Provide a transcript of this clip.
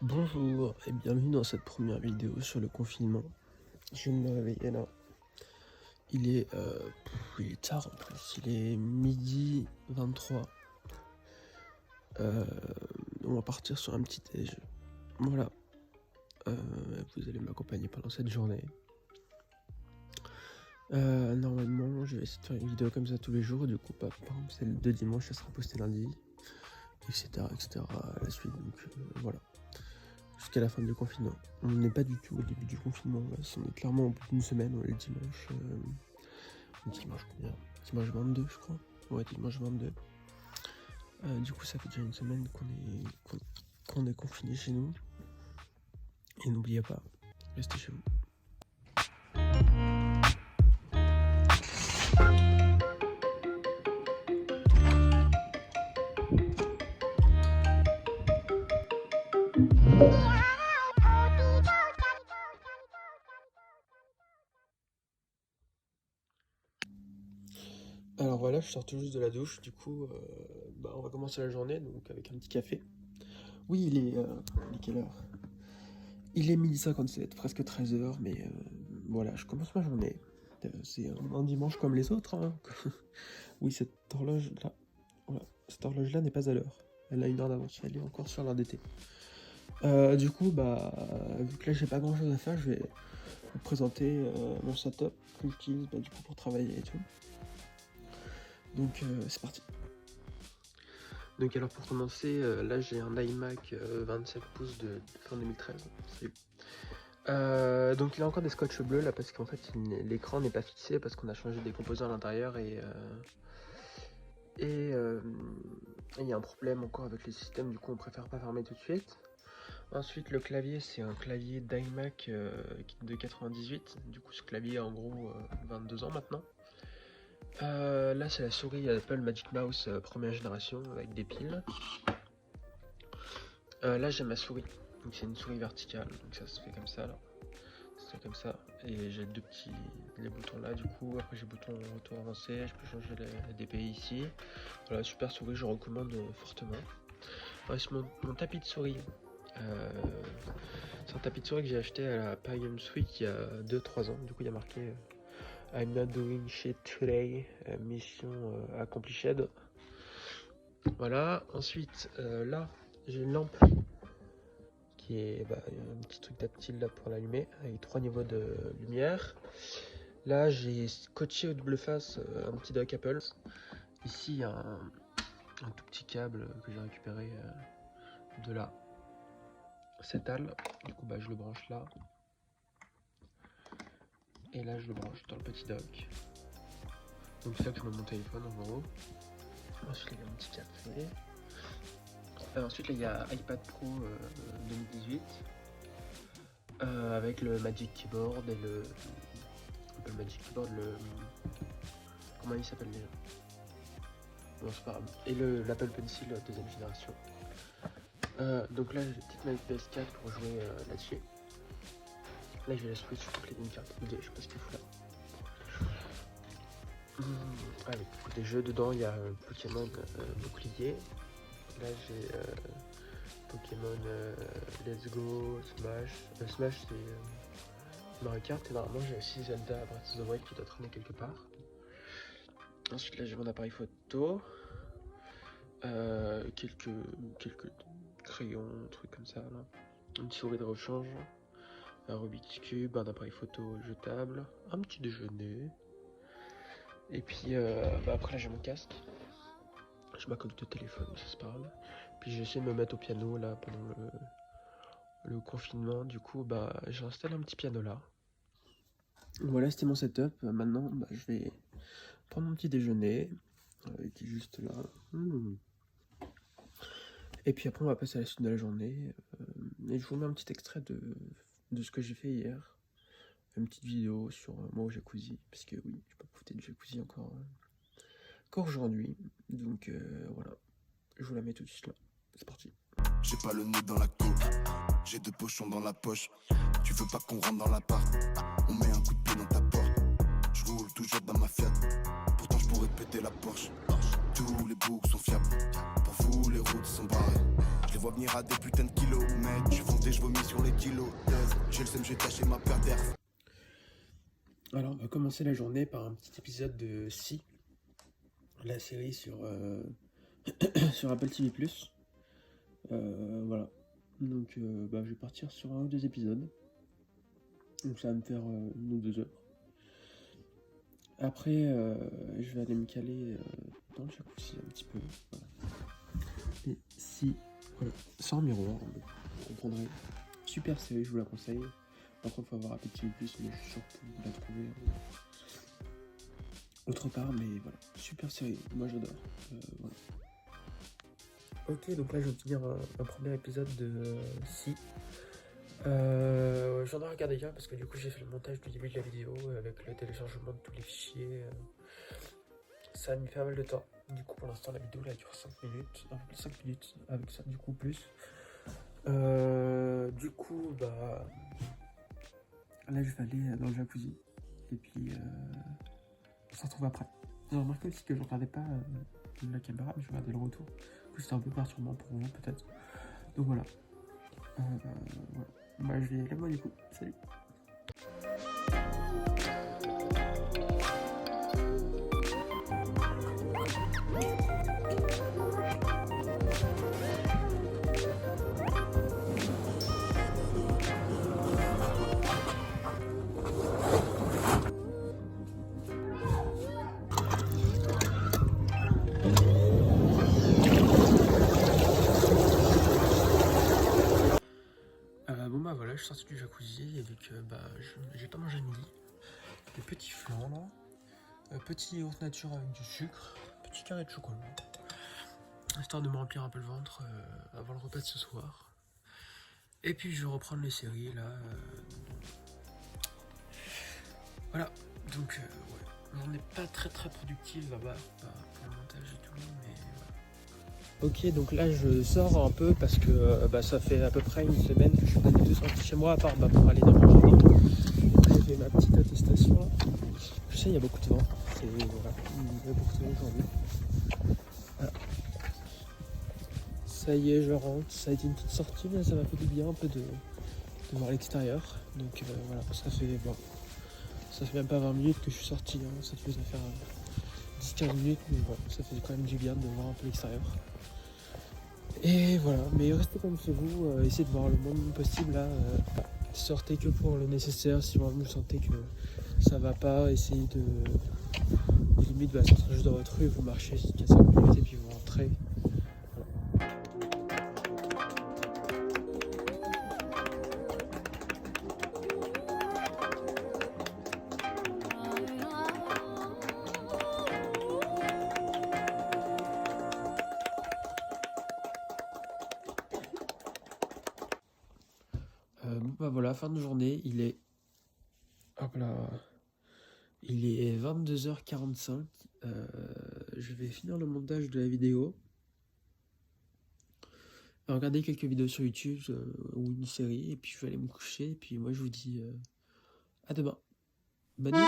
Bonjour et bienvenue dans cette première vidéo sur le confinement. Je viens de me réveiller là. Il est tard en plus, il est midi 23. On va partir sur un petit déj. Voilà. Vous allez m'accompagner pendant cette journée. Normalement, je vais essayer de faire une vidéo comme ça tous les jours. Du coup, par exemple, celle de dimanche, ça sera posté lundi, etc., etc. à la suite. Donc voilà. Jusqu'à la fin du confinement. On n'est pas du tout au début du confinement, là. On est clairement au bout d'une semaine, on est dimanche. Dimanche combien? Dimanche 22, je crois. Ouais, dimanche 22. Du coup, ça fait déjà une semaine qu'on est confiné chez nous. Et n'oubliez pas, restez chez vous. Alors voilà, je sors tout juste de la douche, du coup, on va commencer la journée donc avec un petit café. Oui, il est quelle heure? Il est midi 57, presque 13h, mais voilà, je commence ma journée. C'est un dimanche comme les autres, hein. Oui, cette horloge-là n'est pas à l'heure. Elle a une heure d'avance, elle est encore sur l'heure d'été. Du coup, vu que là j'ai pas grand chose à faire, je vais vous présenter mon setup que j'utilise du coup pour travailler et tout. Donc c'est parti. Donc alors pour commencer, là j'ai un iMac 27 pouces de fin 2013. Donc il a encore des scotch bleus là parce qu'en fait l'écran n'est pas fixé parce qu'on a changé des composants à l'intérieur et il y a un problème encore avec les systèmes, du coup on préfère pas fermer tout de suite. Ensuite le clavier, c'est un clavier d'iMac de 98, du coup ce clavier a en gros 22 ans maintenant. Là c'est la souris Apple Magic Mouse première génération avec des piles. Là j'ai ma souris, donc c'est une souris verticale, donc ça se fait comme ça là. Ça se fait comme ça, et j'ai les boutons là du coup. Après j'ai le bouton retour avancé, je peux changer la DPI ici. Voilà, super souris, je recommande fortement. Ensuite mon tapis de souris. C'est un tapis de souris que j'ai acheté à la Payum Week il y a 2-3 ans. Du coup il y a marqué I'm not doing shit today, mission accomplished. Voilà, ensuite là j'ai une lampe qui est un petit truc tactile là pour l'allumer avec 3 niveaux de lumière. Là j'ai scotché au double face un petit dock Apple. Ici il y a un tout petit câble que j'ai récupéré de là. Cette dalle, du coup je le branche là. Et là je le branche dans le petit dock. Donc c'est là que je mets mon téléphone en gros. Ensuite il y a un petit café. Ensuite là il y a iPad Pro 2018 avec le Magic Keyboard et le Magic Keyboard, comment il s'appelle déjà? Bon c'est pas grave. Et l'Apple Pencil deuxième génération. Donc là j'ai une petite manette PS4 pour jouer là-dessus. Là j'ai la Switch complète d'une carte SD, je sais pas ce qu'il faut là. Avec beaucoup des jeux dedans, il y a Pokémon Bouclier. Là j'ai Pokémon Let's Go, Smash. Smash c'est Mario Kart, et normalement j'ai aussi Zelda Breath of the Wild qui doit traîner quelque part. Ensuite là j'ai mon appareil photo. Quelques crayons, trucs comme ça là. Une souris de rechange. Un Rubik's Cube, un appareil photo jetable. Un petit déjeuner. Et puis après là j'ai mon casque. Je m'accorde au téléphone, ça se parle. Puis j'essaie de me mettre au piano là pendant le confinement. Du coup j'ai installé un petit piano là. Voilà, c'était mon setup. Maintenant je vais prendre mon petit déjeuner qui est juste là. Et puis après on va passer à la suite de la journée. Et je vous mets un petit extrait de ce que j'ai fait hier. Une petite vidéo sur moi au jacuzzi. Parce que oui, je peux profiter du jacuzzi encore aujourd'hui. Donc voilà, je vous la mets tout de suite là. C'est parti. J'ai pas le nez dans la coke, j'ai 2 pochons dans la poche. Tu veux pas qu'on rentre dans l'appart, on met un coup de pied dans ta porte. Je roule toujours dans ma Fiat, pourtant je pourrais péter la Porsche. Tous les boucs sont fiables, pour vous les routes sont barrées. Je les vois venir à des putains de kilomètres, je fonce je vomis sur les kilos. J'ai le seum, j'ai taché ma paire d'air. Alors, on va commencer la journée par un petit épisode de Si, la série sur, sur Apple TV+. Voilà. Donc, je vais partir sur 1 ou 2 épisodes. Donc, ça va me faire 1 ou 2 heures. Après, je vais aller me caler dans le jacuzzi un petit peu. Voilà. Et Si, voilà, sans miroir, vous comprendrez. Super série, je vous la conseille. Par contre, il faut avoir Apple TV+, mais je suis sûr que vous la trouvez autre part, mais voilà, super série, moi j'adore. Voilà. Ok, donc là je vais finir un premier épisode de Si. J'en ai regardé un parce que du coup j'ai fait le montage du début de la vidéo avec le téléchargement de tous les fichiers. Ça a mis pas mal de temps. Du coup pour l'instant la vidéo là dure 5 minutes, un peu plus 5 minutes, avec ça du coup plus. Du coup là je vais aller dans le jacuzzi et puis on se retrouve après. J'ai remarqué aussi que je regardais pas la caméra, mais je regardais le retour. Du coup, c'était un peu perturbant pour vous, peut-être. Donc voilà. Voilà. Je vais y aller moi du coup. Salut. Voilà, je suis sorti du jacuzzi avec, j'ai pas mangé à midi. Des petits flancs là, petit yaourt nature avec du sucre, petit carré de chocolat, histoire de me remplir un peu le ventre avant le repas de ce soir. Et puis je vais reprendre les séries là. Voilà, donc ouais, j'en ai pas très productive là-bas pour le montage et tout, mais voilà. Ok, donc là je sors un peu parce que ça fait à peu près une semaine que je suis pas du tout sorti chez moi, à part pour aller dans mon jardin. J'ai fait ma petite attestation là. Je sais, il y a beaucoup de vent, et voilà, il y a beaucoup de vent aujourd'hui. Voilà. Ça y est, je rentre, ça a été une petite sortie, mais ça m'a fait du bien un peu de voir l'extérieur. Donc voilà, ça fait même pas 20 minutes que je suis sorti, hein. Ça faisait faire 10-15 minutes, mais bon, ça fait quand même du bien de voir un peu l'extérieur. Et voilà, mais restez comme chez vous, essayez de voir le moins possible là, sortez que pour le nécessaire. Si vraiment vous sentez que ça va pas, essayez de limite sortir juste dans votre rue, vous marchez jusqu'à 5 minutes et puis vous rentrez. Voilà, fin de journée, il est 22h45. Je vais finir le montage de la vidéo, regarder quelques vidéos sur YouTube ou une série, et puis je vais aller me coucher. Et puis moi je vous dis à demain. Bonne nuit.